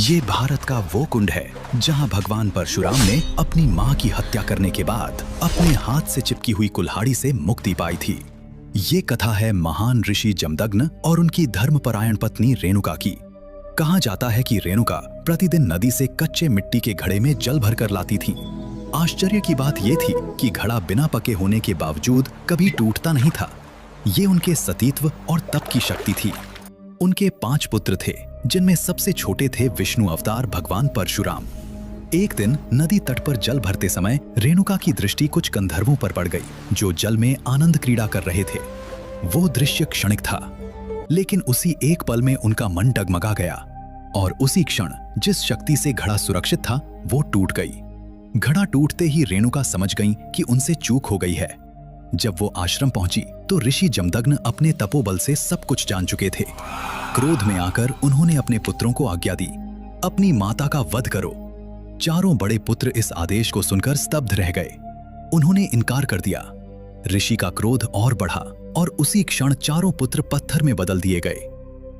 ये भारत का वो कुंड है जहां भगवान परशुराम ने अपनी मां की हत्या करने के बाद अपने हाथ से चिपकी हुई कुल्हाड़ी से मुक्ति पाई थी। ये कथा है महान ऋषि जमदग्नि और उनकी धर्मपरायण पत्नी रेणुका की। कहा जाता है कि रेणुका प्रतिदिन नदी से कच्चे मिट्टी के घड़े में जल भरकर लाती थीं। आश्चर्य की बात यह थी कि घड़ा बिना पके होने के बावजूद कभी टूटता नहीं था। ये उनके सतीत्व और तप की शक्ति थी। उनके 5 पुत्र थे, जिनमें सबसे छोटे थे विष्णु अवतार भगवान परशुराम। एक दिन नदी तट पर जल भरते समय रेणुका की दृष्टि कुछ गंधर्वों पर पड़ गई, जो जल में आनंद क्रीड़ा कर रहे थे। वो दृश्य क्षणिक था, लेकिन उसी एक पल में उनका मन डगमगा गया और उसी क्षण जिस शक्ति से घड़ा सुरक्षित था वो टूट गई। घड़ा टूटते ही रेणुका समझ गईं कि उनसे चूक हो गई है। जब वो आश्रम पहुंची तो ऋषि जमदग्नि अपने तपोबल से सब कुछ जान चुके थे। क्रोध में आकर उन्होंने अपने पुत्रों को आज्ञा दी, अपनी माता का वध करो। चारों बड़े पुत्र इस आदेश को सुनकर स्तब्ध रह गए। उन्होंने इनकार कर दिया। ऋषि का क्रोध और बढ़ा और उसी क्षण चारों पुत्र पत्थर में बदल दिए गए।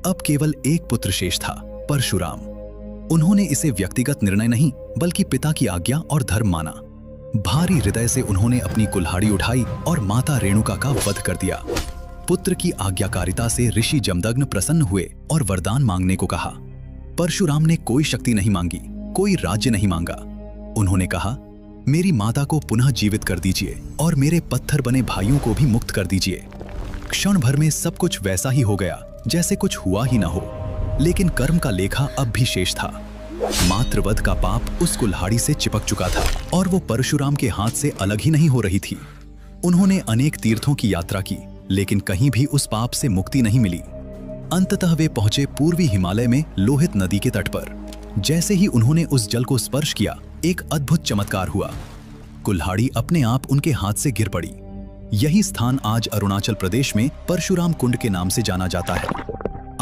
अब केवल एक पुत्र शेष था, परशुराम। उन्होंने इसे व्यक्तिगत निर्णय नहीं बल्कि पिता की आज्ञा और धर्म माना। भारी हृदय से उन्होंने अपनी कुल्हाड़ी उठाई और माता रेणुका का वध कर दिया। पुत्र की आज्ञाकारिता से ऋषि जमदग्नि प्रसन्न हुए और वरदान मांगने को कहा। परशुराम ने कोई शक्ति नहीं मांगी, कोई राज्य नहीं मांगा। उन्होंने कहा, मेरी माता को पुनः जीवित कर दीजिए और मेरे पत्थर बने भाइयों को भी मुक्त कर दीजिए। क्षण भर में सब कुछ वैसा ही हो गया जैसे कुछ हुआ ही न हो, लेकिन कर्म का लेखा अब भी शेष था। मातृवध का पाप उस कुल्हाड़ी से चिपक चुका था और वो परशुराम के हाथ से अलग ही नहीं हो रही थी। उन्होंने अनेक तीर्थों की यात्रा की, लेकिन कहीं भी उस पाप से मुक्ति नहीं मिली। अंततः वे पहुंचे पूर्वी हिमालय में लोहित नदी के तट पर। जैसे ही उन्होंने उस जल को स्पर्श किया, एक अद्भुत चमत्कार हुआ। कुल्हाड़ी अपने आप उनके हाथ से गिर पड़ी। यही स्थान आज अरुणाचल प्रदेश में परशुराम कुंड के नाम से जाना जाता है।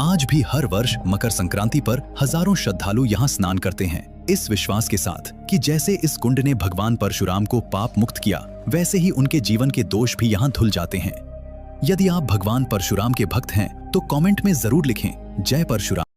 आज भी हर वर्ष मकर संक्रांति पर हजारों श्रद्धालु यहाँ स्नान करते हैं, इस विश्वास के साथ कि जैसे इस कुंड ने भगवान परशुराम को पाप मुक्त किया, वैसे ही उनके जीवन के दोष भी यहाँ धुल जाते हैं। यदि आप भगवान परशुराम के भक्त हैं तो कमेंट में जरूर लिखें, जय परशुराम।